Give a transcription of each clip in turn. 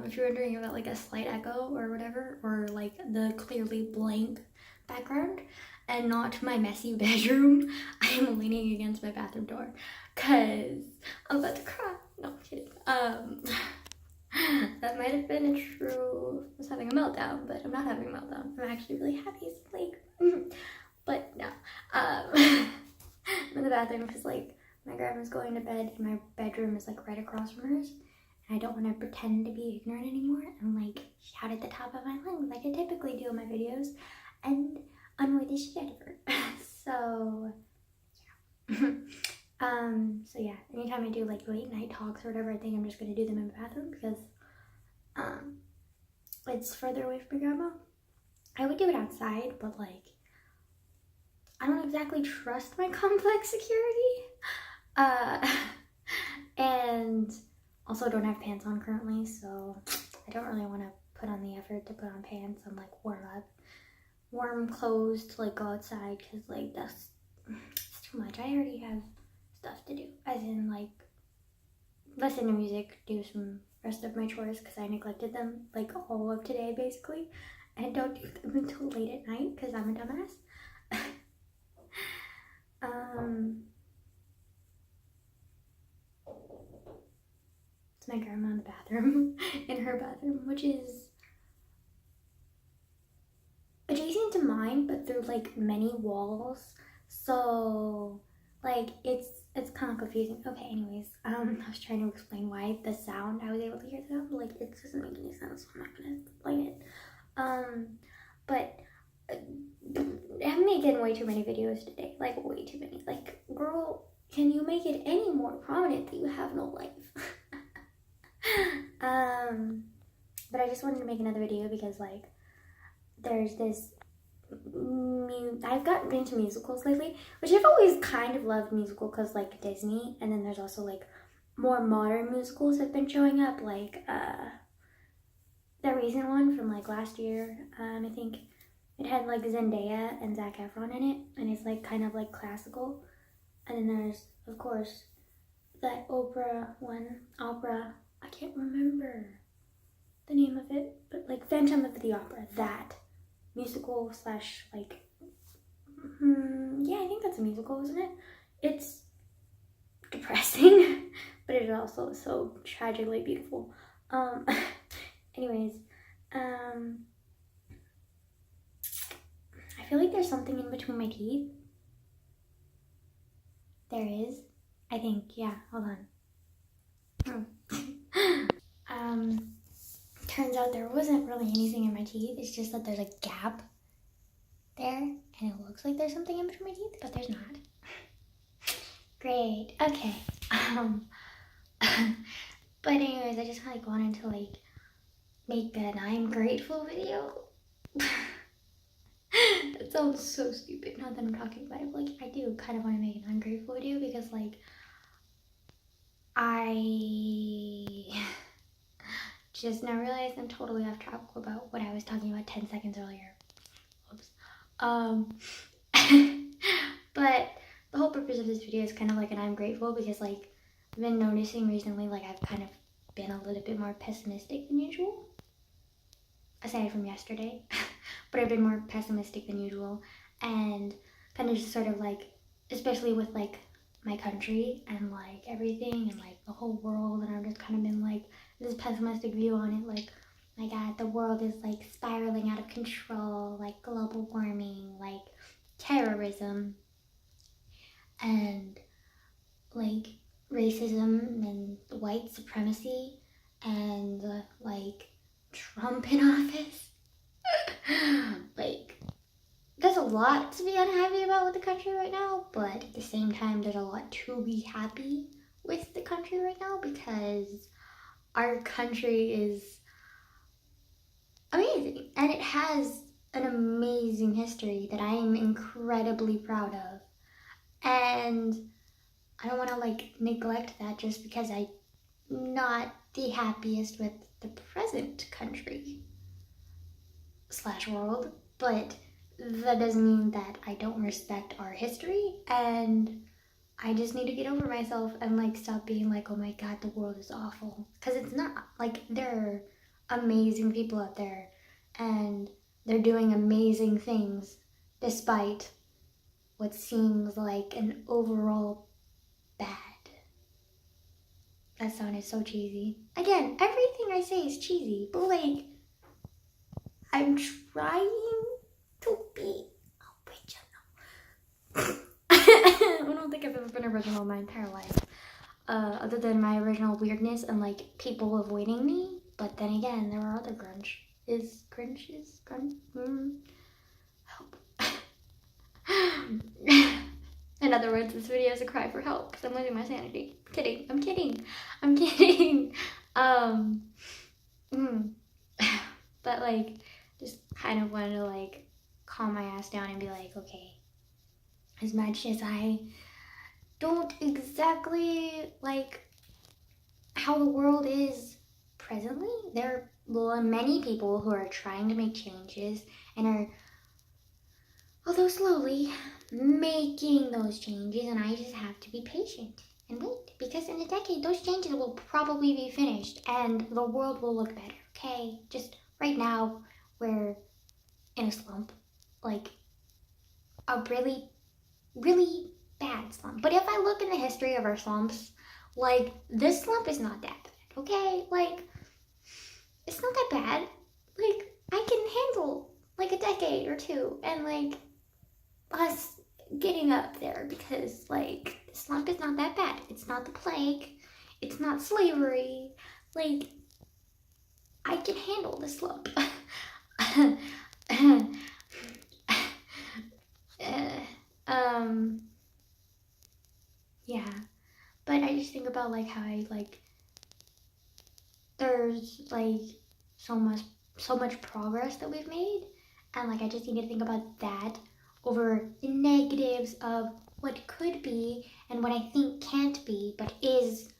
If you're wondering about like a slight echo or whatever, or like the clearly blank background and not my messy bedroom, I am leaning against my bathroom door because I'm about to cry. No, I'm kidding. That might have been a true, I was having a meltdown, but I'm not having a meltdown. I'm actually really happy. So like, but no. I'm in the bathroom because like my grandma's going to bed and my bedroom is like right across from hers. And I don't want to pretend to be ignorant anymore and like shout at the top of my lungs like I typically do in my videos and annoy the shit out of her. So yeah. So yeah, anytime I do like late night talks or whatever, I think I'm just gonna do them in the bathroom because it's further away from my grandma. I would do it outside, but like I don't exactly trust my complex security. And also don't have pants on currently, so I don't really want to put on the effort to put on pants and like warm clothes to like go outside because like that's it's too much. I already have stuff to do, as in like listen to music, do some rest of my chores because I neglected them like all of today basically, and don't do them until late at night because I'm a dumbass. It's my grandma in the bathroom, in her bathroom, which is adjacent to mine, but through like many walls. So like it's kind of confusing. Okay, anyways, I was trying to explain why the sound I was able to hear the sound, like it doesn't make any sense. So I'm not gonna explain it. But I'm making way too many videos today, like way too many. Like, girl, can you make it any more prominent that you have no life? But I just wanted to make another video because like there's this I've gotten into musicals lately, which I've always kind of loved musical because like Disney, and then there's also like more modern musicals have been showing up, like the recent one from like last year. I think it had like Zendaya and Zac Efron in it, and it's like kind of like classical. And then there's of course that opera, I can't remember the name of it, but like Phantom of the Opera, that musical slash like yeah, I think that's a musical, isn't it? It's depressing, but it is also so tragically beautiful. Anyways, I feel like there's something in between my teeth. There is, I think, yeah, hold on. Turns out there wasn't really anything in my teeth. It's just that there's a gap there, and it looks like there's something in between my teeth, but there's not. Great. Okay. But anyways, I just like wanted to like make an I'm grateful video. That sounds so stupid. Not that I'm talking about it, but like I do kind of want to make an I'm grateful video because like I just now realized I'm totally off track about what I was talking about 10 seconds earlier. Oops. But the whole purpose of this video is kind of like an I'm grateful because like I've been noticing recently like I've kind of been a little bit more pessimistic than usual, aside from yesterday. But I've been more pessimistic than usual and kind of just sort of like, especially with like my country and like everything and like the whole world, and I've just kind of been like this pessimistic view on it, like my god, the world is like spiraling out of control, like global warming, like terrorism, and like racism and white supremacy, and like Trump in office. Like there's a lot to be unhappy about with the country right now, but at the same time there's a lot to be happy with the country right now because our country is amazing and it has an amazing history that I am incredibly proud of, and I don't want to like neglect that just because I'm not the happiest with the present country slash world, but that doesn't mean that I don't respect our history, and I just need to get over myself and like stop being like, oh my god, the world is awful. Because it's not. Like, there are amazing people out there and they're doing amazing things despite what seems like an overall bad. That sounded so cheesy. Again, everything I say is cheesy, but like, I'm trying to be original. I don't think I've ever been original in my entire life. Other than my original weirdness and like people avoiding me. But then again, there are other grunge. Grunge? Help. In other words, this video is a cry for help because I'm losing my sanity. I'm kidding. But like, just kind of wanted to like calm my ass down and be like, okay, as much as I don't exactly like how the world is presently, there are many people who are trying to make changes and are, although slowly, making those changes, and I just have to be patient and wait, because in a decade those changes will probably be finished and the world will look better, okay? Just right now, we're in a slump, like a really, really bad slump. But if I look in the history of our slumps, like, this slump is not that bad, okay? Like, it's not that bad. Like, I can handle like a decade or two and like us getting up there, because like the slump is not that bad. It's not the plague, it's not slavery. Like, I can handle the slump. Yeah, but I just think about like how I like there's like so much progress that we've made, and like I just need to think about that over the negatives of what could be and what I think can't be but is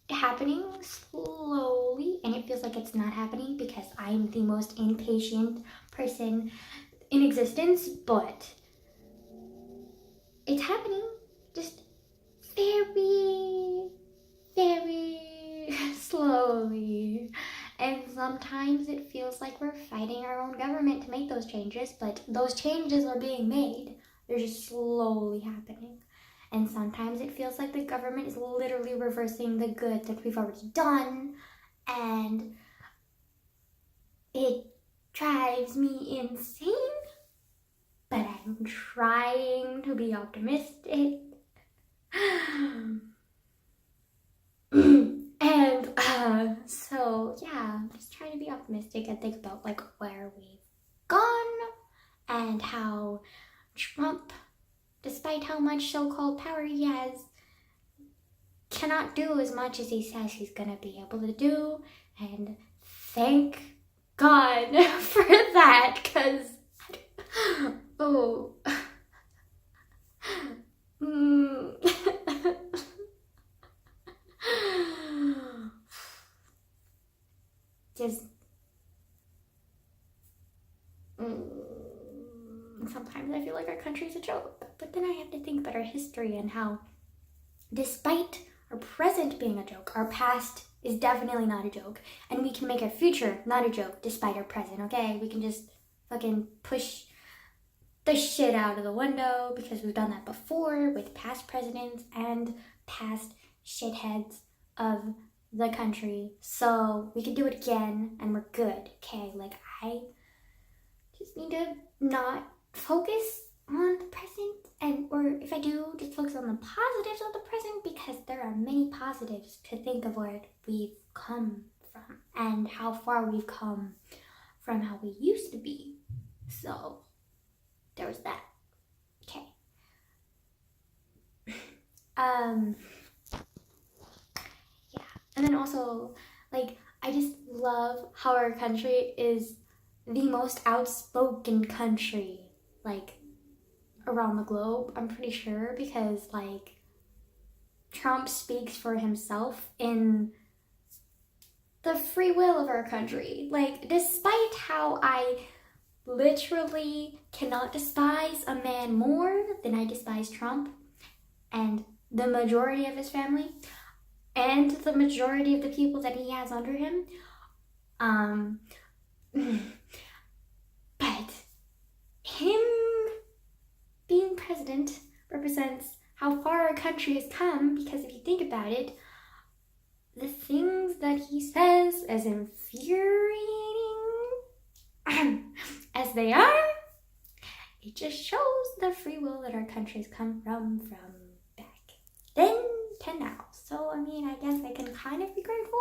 happening slowly, and it feels like it's not happening because I'm the most impatient person in existence, but it's happening, just very, very slowly. And sometimes it feels like we're fighting our own government to make those changes, but those changes are being made. They're just slowly happening. And sometimes it feels like the government is literally reversing the good that we've already done, and it drives me insane. But I'm trying to be optimistic. And so yeah, I'm just trying to be optimistic and think about like where we've gone and how Trump, despite how much so-called power he has, cannot do as much as he says he's gonna be able to do. And thank God for that, because oh. Just sometimes I feel like our country's a joke, but then I have to think about our history and how, despite our present being a joke, our past is definitely not a joke, and we can make our future not a joke despite our present, okay? We can just fucking push the shit out of the window because we've done that before with past presidents and past shitheads of the country. So we can do it again and we're good, okay? Like, I just need to not focus on the present, and or if I do, just focus on the positives of the present, because there are many positives to think of where we've come from and how far we've come from how we used to be. So there's that. Okay. Yeah. And then also, like, I just love how our country is the most outspoken country, like, around the globe, I'm pretty sure, because, like, Trump speaks for himself in the free will of our country. Like, despite how I literally cannot despise a man more than I despise Trump, and the majority of his family and the majority of the people that he has under him. But him being president represents how far our country has come, because if you think about it, the things that he says, as infuriating as they are, it just shows the free will that our country's come from back then to now. So, I mean, I guess I can kind of be grateful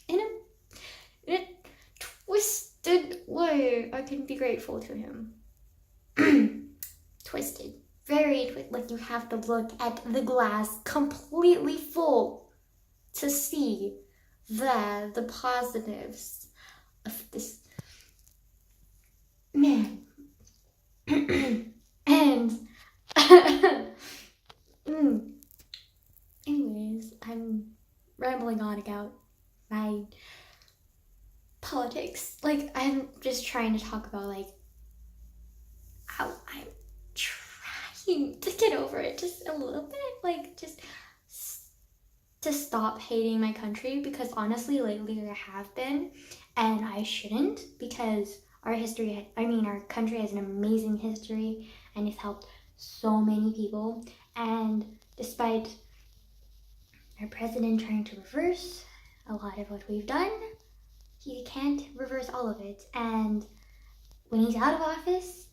in a twisted way. I can be grateful to him. Twisted. Very twisted. Like, you have to look at the glass completely full to see the positives of this man. And anyways, I'm rambling on about my politics. Like, I'm just trying to talk about, like, how I'm trying to get over it just a little bit. Like, just to stop hating my country, because honestly, lately I have been, and I shouldn't, because our country has an amazing history, and it's helped so many people. And despite our president trying to reverse a lot of what we've done, he can't reverse all of it. And when he's out of office,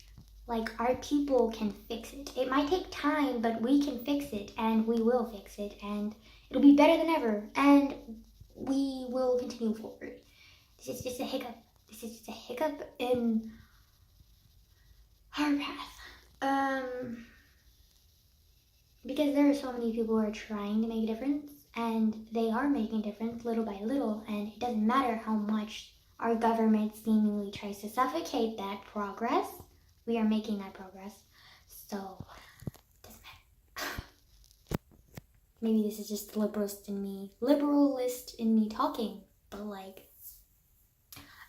like, our people can fix it. It might take time, but we can fix it, and we will fix it, and it'll be better than ever, and we will continue forward. This is just a hiccup. This is just a hiccup in our path. Because there are so many people who are trying to make a difference, and they are making a difference little by little, and it doesn't matter how much our government seemingly tries to suffocate that progress. We are making that progress, so it doesn't matter. Maybe this is just the liberalist in me talking, but like,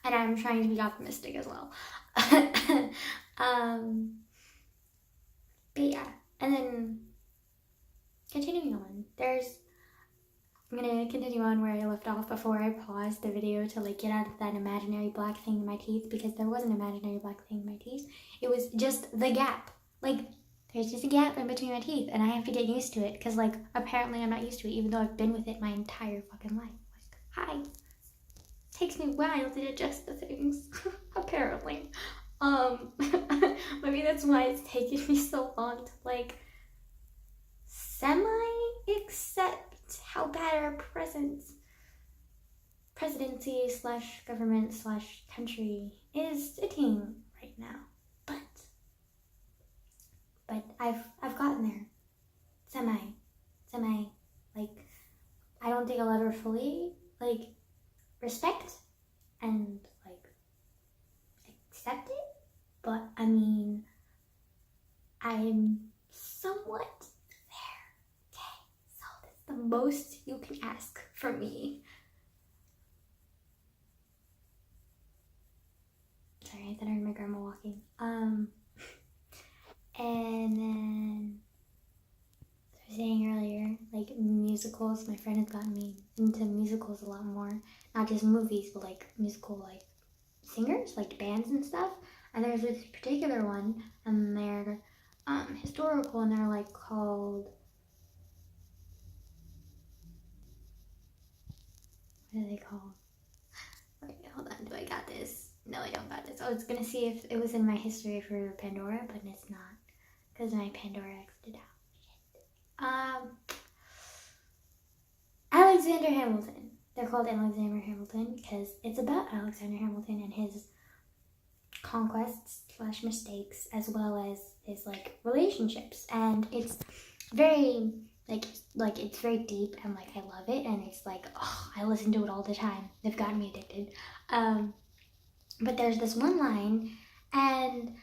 and I'm trying to be optimistic as well. But yeah, and then continuing on, I'm gonna continue on where I left off before I paused the video to like get out of that imaginary black thing in my teeth, because there was an imaginary black thing in my teeth. It was just the gap. Like, there's just a gap in between my teeth, and I have to get used to it, because like, apparently I'm not used to it, even though I've been with it my entire fucking life. Like, hi. It takes me a while to adjust to things. Apparently. Maybe that's why it's taken me so long to like semi-accept how bad our presidency / government / country is sitting right now. But I've gotten there. Semi. Like, I don't think I'll ever fully like respect and like accept it, but I mean, I'm somewhat there. Okay, so that's the most you can ask from me. Sorry, I thought I heard my grandma walking. And then, as I was saying earlier, like musicals, my friend has gotten me into musicals a lot more. Not just movies, but like musical, like singers, like bands and stuff. And there's this particular one, and they're historical, and they're like called, what are they called? Wait, hold on, do I got this? No, I don't got this. I was gonna see if it was in my history for Pandora, but it's not, because my Pandora exited out. Shit. Alexander Hamilton. They're called Alexander Hamilton because it's about Alexander Hamilton and his conquests / mistakes, as well as his like relationships, and it's very like it's very deep, and like I love it, and it's like, oh, I listen to it all the time. They've gotten me addicted. But there's this one line, and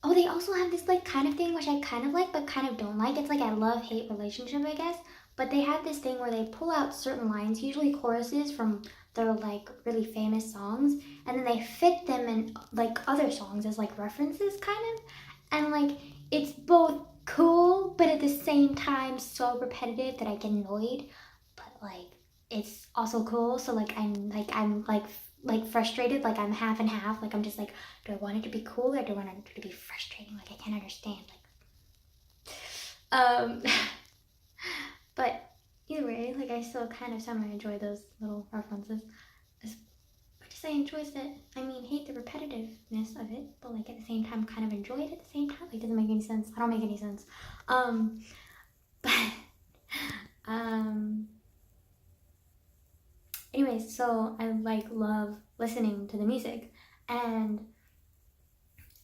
they also have this like kind of thing which I kind of like but kind of don't like. It's like a love-hate relationship, I guess. But they have this thing where they pull out certain lines, usually choruses from their like really famous songs, and then they fit them in like other songs as like references, kind of. And like it's both cool but at the same time so repetitive that I get annoyed. But like it's also cool, so like I'm frustrated, like I'm half and half. Like I'm just like, do I want it to be cool or do I want it to be frustrating? Like I can't understand. Um but either way, like I still kind of semi enjoy those little references. I just I enjoy it. I mean, hate the repetitiveness of it, but like at the same time, kind of enjoy it at the same time. Like, doesn't make any sense. I don't make any sense. Um, but um, anyways, so I like love listening to the music, and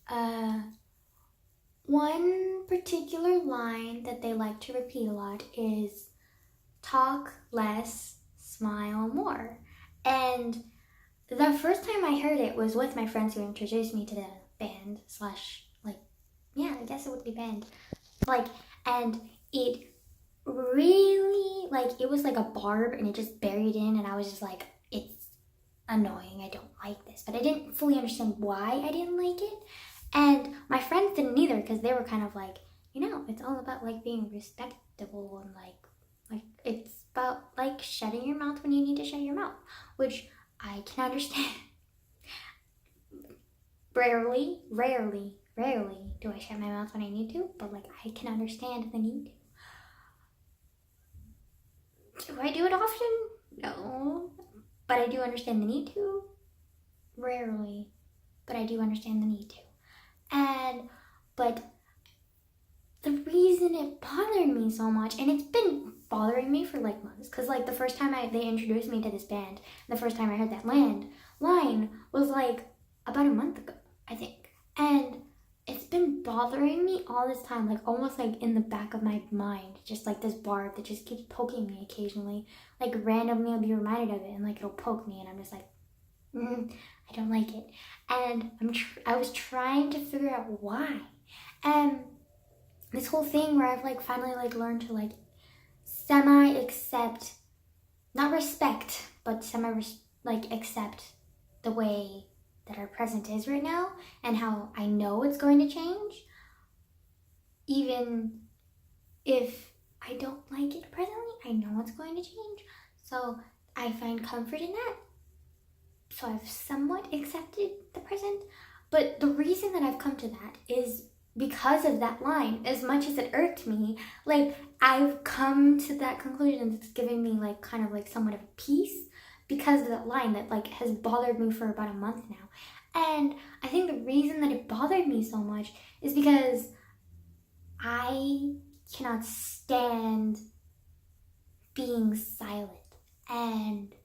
uh, one particular line that they like to repeat a lot is "talk less, smile more," and the first time I heard it was with my friends who introduced me to the band slash like, yeah, I guess it would be band. Like, and it really like it was like a barb and it just buried in, and I was just like, it's annoying. I don't like this, but I didn't fully understand why I didn't like it, and my friends didn't either because they were kind of like, it's all about like being respectable and like it's about like shutting your mouth when you need to shut your mouth, which I can understand. Rarely do I shut my mouth when I need to, but like I can understand the need to. Do I do it often? No. But I do understand the need to. Rarely. But I do understand the need to. But the reason it bothered me so much, and it's been bothering me for like months, because like the first time they introduced me to this band, and the first time I heard that line was like about a month ago, I think. And it's been bothering me all this time, like almost like in the back of my mind, just like this barb that just keeps poking me occasionally. Like randomly I'll be reminded of it and like it'll poke me and I'm just like, I don't like it. And I was trying to figure out why. And this whole thing where I've like finally like learned to like semi accept, not respect, but semi like accept the way that our present is right now and how I know it's going to change, even if I don't like it presently. I know it's going to change, so I find comfort in that. So I've somewhat accepted the present, but the reason that I've come to that is because of that line. As much as it irked me, like I've come to that conclusion that's giving me like kind of like somewhat of peace because of that line that like has bothered me for about a month now. And I think the reason that it bothered me so much is because I cannot stand being silent. And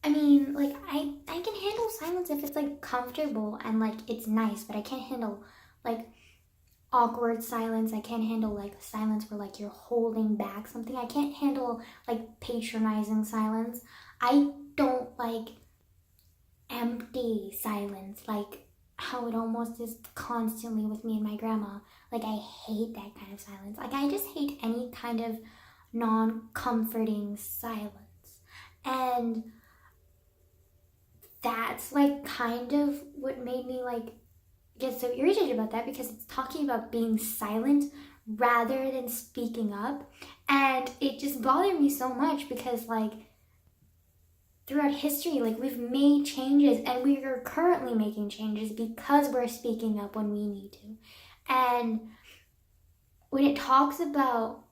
I mean, like I can handle silence if it's like comfortable and like it's nice, but I can't handle like awkward silence. I can't handle like silence where like you're holding back something. I can't handle like patronizing silence. I don't like empty silence, like how it almost is constantly with me and my grandma. Like I hate that kind of silence. Like I just hate any kind of non-comforting silence. And that's like kind of what made me like get so irritated about that, because it's talking about being silent rather than speaking up. And it just bothered me so much because like throughout history, like we've made changes and we are currently making changes because we're speaking up when we need to. And when it talks about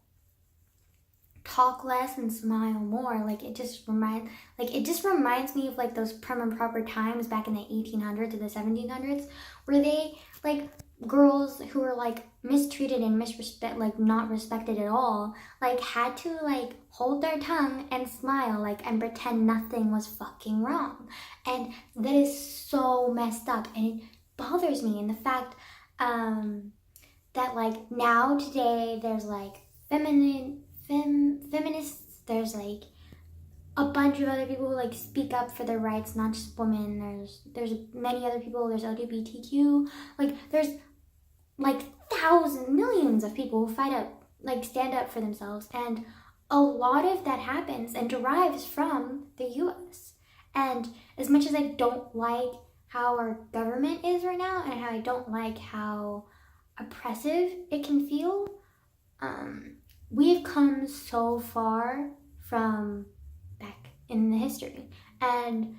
talk less and smile more, like it just reminds me of like those prim and proper times back in the 1800s or the 1700s, where they like girls who were like mistreated and like not respected at all, like had to like hold their tongue and smile like and pretend nothing was fucking wrong. And that is so messed up, and it bothers me. And the fact that like now today there's like feminists, there's like a bunch of other people who like speak up for their rights, not just women. There's many other people. There's LGBTQ. Like there's like thousands, millions of people who fight up, like stand up for themselves, and a lot of that happens and derives from the U.S. And as much as I don't like how our government is right now, and how I don't like how oppressive it can feel. We've come so far from back in the history, and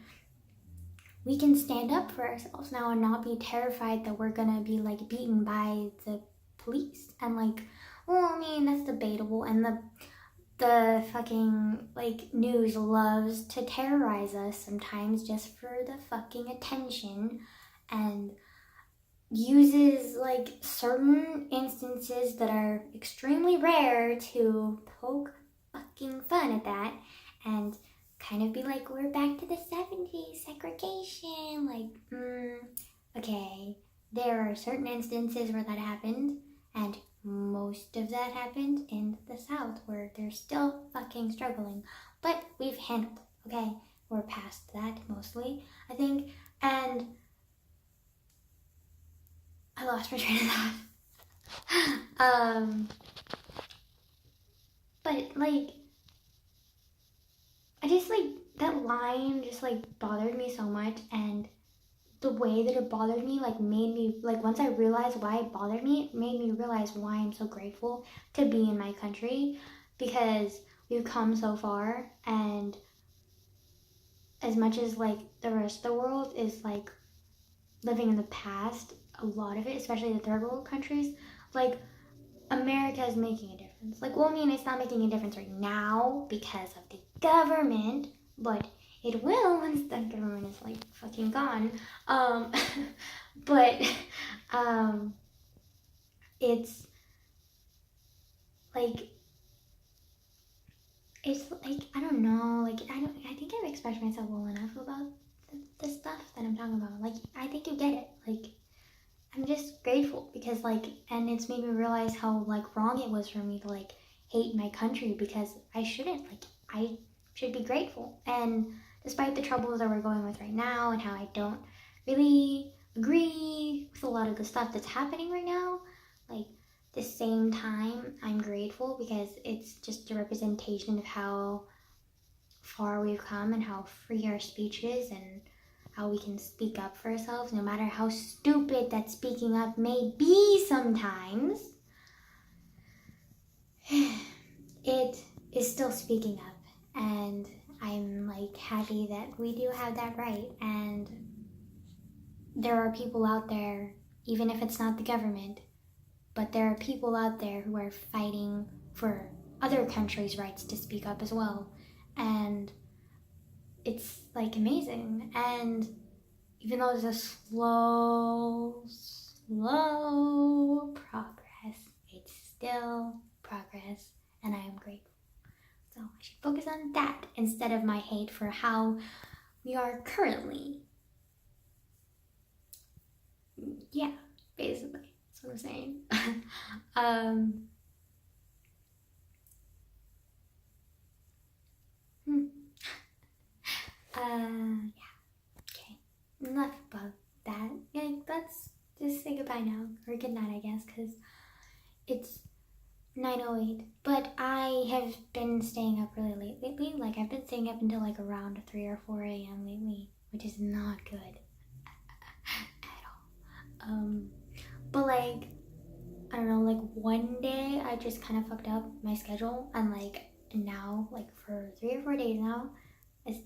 we can stand up for ourselves now and not be terrified that we're gonna be like beaten by the police. And like, well, I mean, that's debatable, and the fucking like news loves to terrorize us sometimes just for the fucking attention, and uses like certain instances that are extremely rare to poke fucking fun at that, and kind of be like, we're back to the 70s segregation. Like, okay, there are certain instances where that happened, and most of that happened in the South, where they're still fucking struggling. But we've handled it, okay? We're past that mostly, I think. And I lost my train of thought. But like, I just like, that line just like bothered me so much, and the way that it bothered me like made me like, once I realized why it bothered me, it made me realize why I'm so grateful to be in my country, because we've come so far. And as much as like the rest of the world is like living in the past, a lot of it, especially the third world countries, like America is making a difference. Like, well, I mean, it's not making a difference right now because of the government, but it will once the government is like fucking gone. But it's like, I don't know, like I think I've expressed myself well enough about the stuff that I'm talking about. Like, I think you get it. Like, I'm just grateful because like, and it's made me realize how like wrong it was for me to like hate my country, because I shouldn't. Like, I should be grateful. And despite the troubles that we're going with right now, and how I don't really agree with a lot of the stuff that's happening right now, like, the same time I'm grateful because it's just a representation of how far we've come and how free our speech is, and how we can speak up for ourselves no matter how stupid that speaking up may be sometimes. It is still speaking up, and I'm like happy that we do have that right. And there are people out there, even if it's not the government, but there are people out there who are fighting for other countries' rights to speak up as well. And it's like amazing. And even though it's a slow progress, it's still progress, and I am grateful. So I should focus on that instead of my hate for how we are currently. Yeah, basically, that's what I'm saying. Yeah. Okay. Enough about that. Yeah, let's just say goodbye now, or good night, I guess, because it's 9:08. But I have been staying up really late lately. Like, I've been staying up until like around 3 or 4 a.m. lately, which is not good at all. But like, I don't know, like one day I just kind of fucked up my schedule, and like now, like for 3 or 4 days now,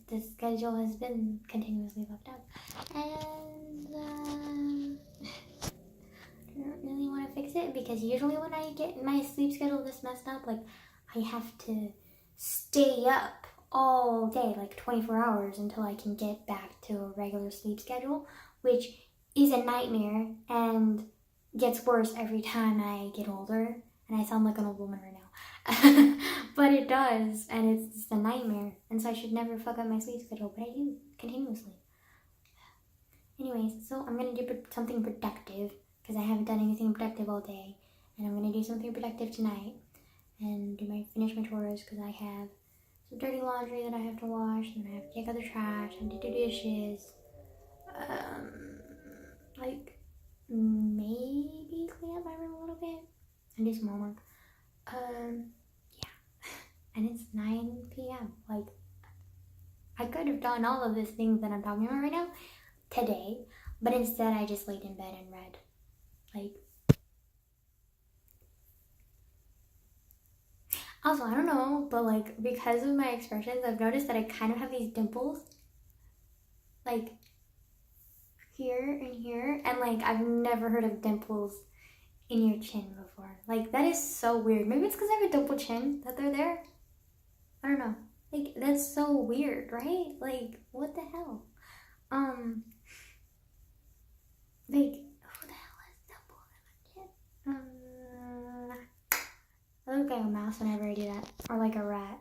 the schedule has been continuously fucked up, and I don't really want to fix it, because usually when I get my sleep schedule this messed up, like, I have to stay up all day, like 24 hours, until I can get back to a regular sleep schedule, which is a nightmare and gets worse every time I get older. And I sound like an old woman right now. But it does, and it's just a nightmare. And so I should never fuck up my sleep schedule, but I do continuously. Anyways, so I'm gonna do something productive, because I haven't done anything productive all day. And I'm gonna do something productive tonight, and finish my chores, because I have some dirty laundry that I have to wash, and then I have to take out the trash, and to do dishes. Like, maybe clean up my room a little bit and do some homework. Yeah. And it's 9 p.m. Like, I could have done all of these things that I'm talking about right now today, but instead I just laid in bed and read. Like, also, I don't know, but like, because of my expressions, I've noticed that I kind of have these dimples, like, here and here, and like, I've never heard of dimples in your chin before. Like, that is so weird. Maybe it's because I have a dimple chin that they're there. I don't know. Like, that's so weird, right? Like, what the hell? Like, who the hell has dimples in my chin? I look like a mouse whenever I do that, or like a rat.